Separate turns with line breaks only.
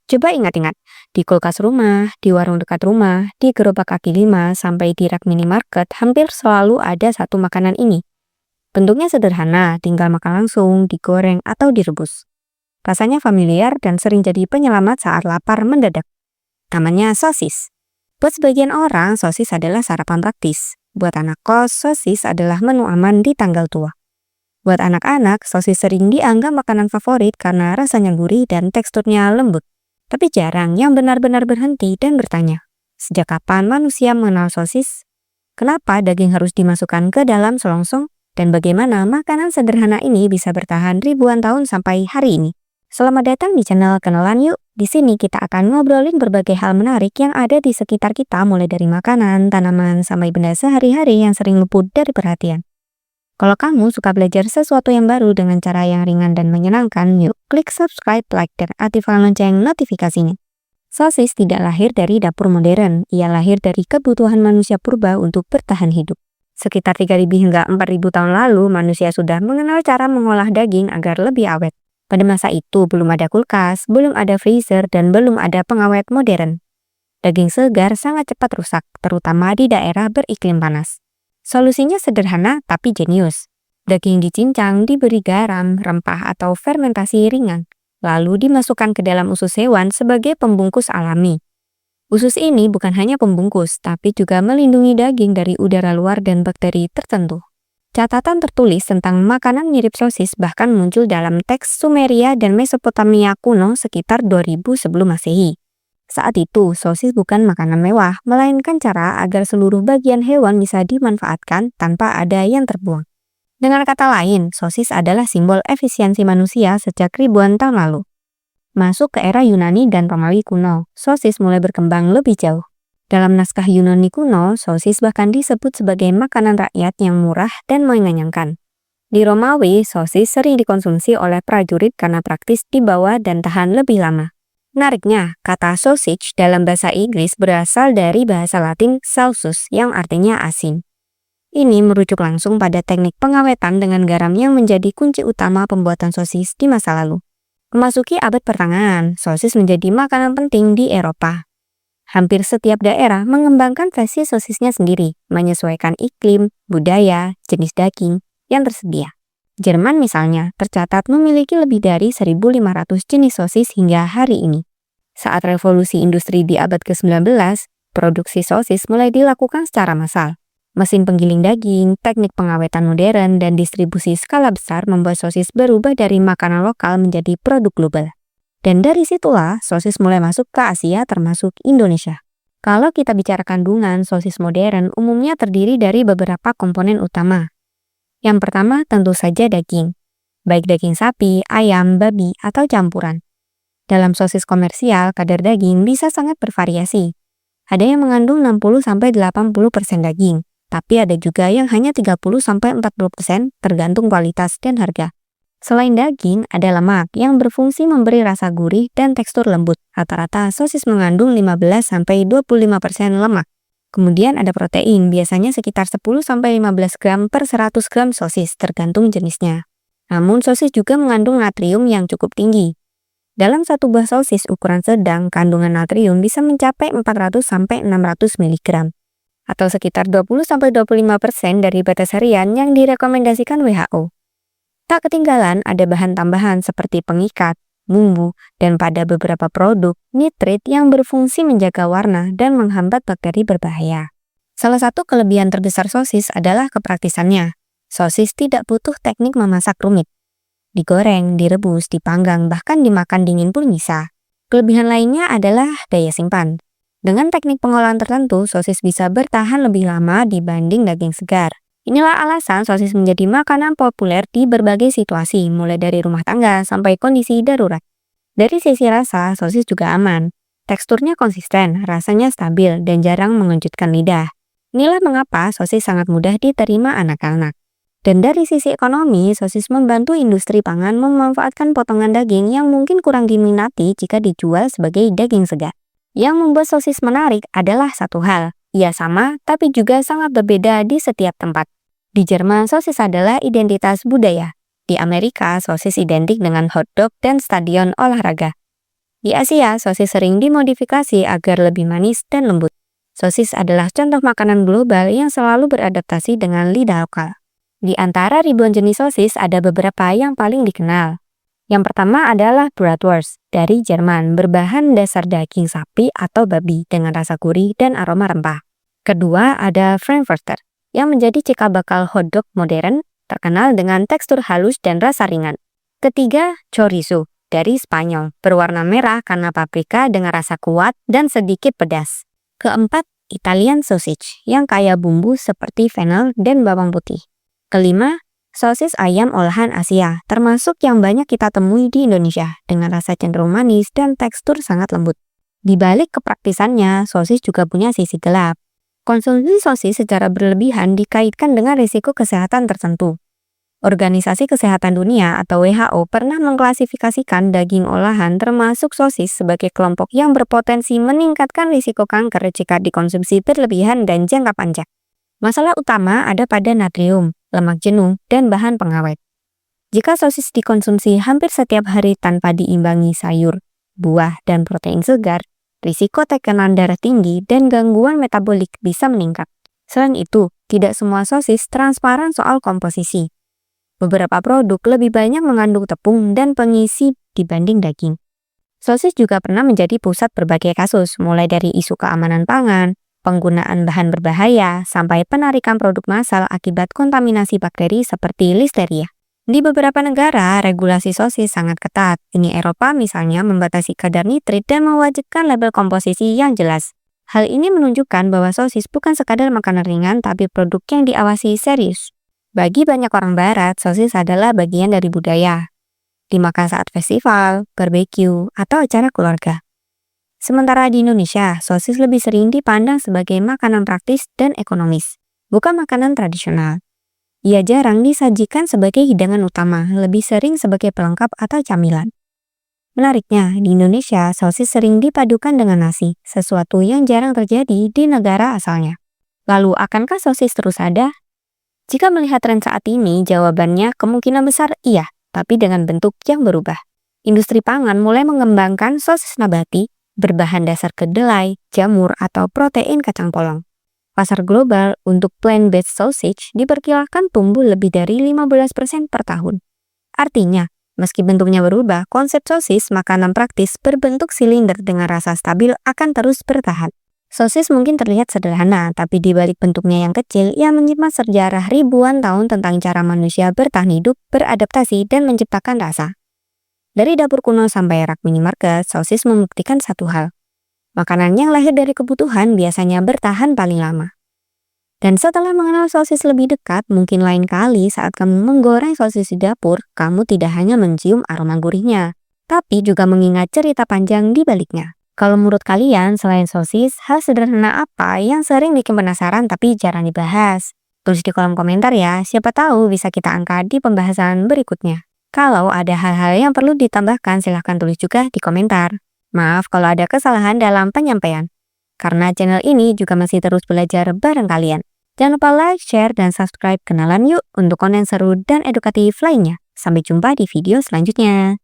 Coba ingat-ingat, di kulkas rumah, di warung dekat rumah, di gerobak kaki lima, sampai di rak minimarket, hampir selalu ada satu makanan ini. Bentuknya sederhana, tinggal makan langsung, digoreng, atau direbus. Rasanya familiar dan sering jadi penyelamat saat lapar mendadak. Namanya sosis. Buat sebagian orang, sosis adalah sarapan praktis. Buat anak kos, sosis adalah menu aman di tanggal tua. Buat anak-anak, sosis sering dianggap makanan favorit karena rasanya gurih dan teksturnya lembut. Tapi jarang yang benar-benar berhenti dan bertanya, sejak kapan manusia mengenal sosis? Kenapa daging harus dimasukkan ke dalam selongsong? Dan bagaimana makanan sederhana ini bisa bertahan ribuan tahun sampai hari ini? Selamat datang di channel Kenalan Yuk. Di sini kita akan ngobrolin berbagai hal menarik yang ada di sekitar kita, mulai dari makanan, tanaman, sampai benda sehari-hari yang sering luput dari perhatian. Kalau kamu suka belajar sesuatu yang baru dengan cara yang ringan dan menyenangkan, yuk klik subscribe, like, dan aktifkan lonceng notifikasinya. Sosis tidak lahir dari dapur modern, ia lahir dari kebutuhan manusia purba untuk bertahan hidup. Sekitar 3.000 hingga 4.000 tahun lalu, manusia sudah mengenal cara mengolah daging agar lebih awet. Pada masa itu belum ada kulkas, belum ada freezer, dan belum ada pengawet modern. Daging segar sangat cepat rusak, terutama di daerah beriklim panas. Solusinya sederhana tapi jenius. Daging dicincang, diberi garam, rempah, atau fermentasi ringan, lalu dimasukkan ke dalam usus hewan sebagai pembungkus alami. Usus ini bukan hanya pembungkus, tapi juga melindungi daging dari udara luar dan bakteri tertentu. Catatan tertulis tentang makanan mirip sosis bahkan muncul dalam teks Sumeria dan Mesopotamia kuno sekitar 2000 sebelum Masehi. Saat itu, sosis bukan makanan mewah, melainkan cara agar seluruh bagian hewan bisa dimanfaatkan tanpa ada yang terbuang. Dengan kata lain, sosis adalah simbol efisiensi manusia sejak ribuan tahun lalu. Masuk ke era Yunani dan Romawi kuno, sosis mulai berkembang lebih jauh. Dalam naskah Yunani kuno, sosis bahkan disebut sebagai makanan rakyat yang murah dan mengenyangkan. Di Romawi, sosis sering dikonsumsi oleh prajurit karena praktis dibawa dan tahan lebih lama. Menariknya, kata sausage dalam bahasa Inggris berasal dari bahasa Latin sausus yang artinya asin. Ini merujuk langsung pada teknik pengawetan dengan garam yang menjadi kunci utama pembuatan sosis di masa lalu. Memasuki abad pertengahan, sosis menjadi makanan penting di Eropa. Hampir setiap daerah mengembangkan versi sosisnya sendiri, menyesuaikan iklim, budaya, jenis daging yang tersedia. Jerman misalnya tercatat memiliki lebih dari 1.500 jenis sosis hingga hari ini. Saat revolusi industri di abad ke-19, produksi sosis mulai dilakukan secara massal. Mesin penggiling daging, teknik pengawetan modern, dan distribusi skala besar membuat sosis berubah dari makanan lokal menjadi produk global. Dan dari situlah sosis mulai masuk ke Asia termasuk Indonesia. Kalau kita bicara kandungan, sosis modern umumnya terdiri dari beberapa komponen utama. Yang pertama tentu saja daging, baik daging sapi, ayam, babi, atau campuran. Dalam sosis komersial, kadar daging bisa sangat bervariasi. Ada yang mengandung 60-80% daging, tapi ada juga yang hanya 30-40% tergantung kualitas dan harga. Selain daging, ada lemak yang berfungsi memberi rasa gurih dan tekstur lembut. Rata-rata sosis mengandung 15-25% lemak. Kemudian ada protein, biasanya sekitar 10-15 gram per 100 gram sosis, tergantung jenisnya. Namun sosis juga mengandung natrium yang cukup tinggi. Dalam satu buah sosis ukuran sedang, kandungan natrium bisa mencapai 400-600 mg, atau sekitar 20-25% dari batas harian yang direkomendasikan WHO. Tak ketinggalan ada bahan tambahan seperti pengikat, bumbu, dan pada beberapa produk, nitrit yang berfungsi menjaga warna dan menghambat bakteri berbahaya. Salah satu kelebihan terbesar sosis adalah kepraktisannya. Sosis tidak butuh teknik memasak rumit. Digoreng, direbus, dipanggang, bahkan dimakan dingin pun bisa. Kelebihan lainnya adalah daya simpan. Dengan teknik pengolahan tertentu, sosis bisa bertahan lebih lama dibanding daging segar. Inilah alasan sosis menjadi makanan populer di berbagai situasi, mulai dari rumah tangga sampai kondisi darurat. Dari sisi rasa, sosis juga aman. Teksturnya konsisten, rasanya stabil, dan jarang mengejutkan lidah. Inilah mengapa sosis sangat mudah diterima anak-anak. Dan dari sisi ekonomi, sosis membantu industri pangan memanfaatkan potongan daging yang mungkin kurang diminati jika dijual sebagai daging segar. Yang membuat sosis menarik adalah satu hal, ia sama tapi juga sangat berbeda di setiap tempat. Di Jerman, sosis adalah identitas budaya. Di Amerika, sosis identik dengan hotdog dan stadion olahraga. Di Asia, sosis sering dimodifikasi agar lebih manis dan lembut. Sosis adalah contoh makanan global yang selalu beradaptasi dengan lidah lokal. Di antara ribuan jenis sosis, ada beberapa yang paling dikenal. Yang pertama adalah bratwurst dari Jerman, berbahan dasar daging sapi atau babi dengan rasa gurih dan aroma rempah. Kedua ada frankfurter, yang menjadi cikal bakal hotdog modern, terkenal dengan tekstur halus dan rasa ringan. Ketiga, chorizo dari Spanyol, berwarna merah karena paprika dengan rasa kuat dan sedikit pedas. Keempat, Italian sausage, yang kaya bumbu seperti fennel dan bawang putih. Kelima, sosis ayam olahan Asia, termasuk yang banyak kita temui di Indonesia, dengan rasa cenderung manis dan tekstur sangat lembut. Di balik kepraktisannya, sosis juga punya sisi gelap. Konsumsi sosis secara berlebihan dikaitkan dengan risiko kesehatan tertentu. Organisasi Kesehatan Dunia atau WHO pernah mengklasifikasikan daging olahan termasuk sosis sebagai kelompok yang berpotensi meningkatkan risiko kanker jika dikonsumsi berlebihan dan jangka panjang. Masalah utama ada pada natrium, lemak jenuh, dan bahan pengawet. Jika sosis dikonsumsi hampir setiap hari tanpa diimbangi sayur, buah, dan protein segar, risiko tekanan darah tinggi dan gangguan metabolik bisa meningkat. Selain itu, tidak semua sosis transparan soal komposisi. Beberapa produk lebih banyak mengandung tepung dan pengisi dibanding daging. Sosis juga pernah menjadi pusat berbagai kasus, mulai dari isu keamanan pangan, penggunaan bahan berbahaya, sampai penarikan produk massal akibat kontaminasi bakteri seperti listeria. Di beberapa negara, regulasi sosis sangat ketat. Uni Eropa misalnya membatasi kadar nitrit dan mewajibkan label komposisi yang jelas. Hal ini menunjukkan bahwa sosis bukan sekadar makanan ringan, tapi produk yang diawasi serius. Bagi banyak orang barat, sosis adalah bagian dari budaya. Dimakan saat festival, barbecue, atau acara keluarga. Sementara di Indonesia, sosis lebih sering dipandang sebagai makanan praktis dan ekonomis, bukan makanan tradisional. Ia jarang disajikan sebagai hidangan utama, lebih sering sebagai pelengkap atau camilan. Menariknya, di Indonesia, sosis sering dipadukan dengan nasi, sesuatu yang jarang terjadi di negara asalnya. Lalu, akankah sosis terus ada? Jika melihat tren saat ini, jawabannya kemungkinan besar iya, tapi dengan bentuk yang berubah. Industri pangan mulai mengembangkan sosis nabati, berbahan dasar kedelai, jamur, atau protein kacang polong. Pasar global untuk plant-based sausage diperkirakan tumbuh lebih dari 15% per tahun. Artinya, meski bentuknya berubah, konsep sosis makanan praktis berbentuk silinder dengan rasa stabil akan terus bertahan. Sosis mungkin terlihat sederhana, tapi di balik bentuknya yang kecil, ia menyimpan sejarah ribuan tahun tentang cara manusia bertahan hidup, beradaptasi, dan menciptakan rasa. Dari dapur kuno sampai rak minimarket, sosis membuktikan satu hal. Makanan yang lahir dari kebutuhan biasanya bertahan paling lama. Dan setelah mengenal sosis lebih dekat, mungkin lain kali saat kamu menggoreng sosis di dapur, kamu tidak hanya mencium aroma gurihnya, tapi juga mengingat cerita panjang di baliknya. Kalau menurut kalian, selain sosis, hal sederhana apa yang sering bikin penasaran tapi jarang dibahas? Tulis di kolom komentar ya, siapa tahu bisa kita angkat di pembahasan berikutnya. Kalau ada hal-hal yang perlu ditambahkan, silahkan tulis juga di komentar. Maaf kalau ada kesalahan dalam penyampaian. Karena channel ini juga masih terus belajar bareng kalian. Jangan lupa like, share, dan subscribe. Kenalan yuk untuk konten seru dan edukatif lainnya. Sampai jumpa di video selanjutnya.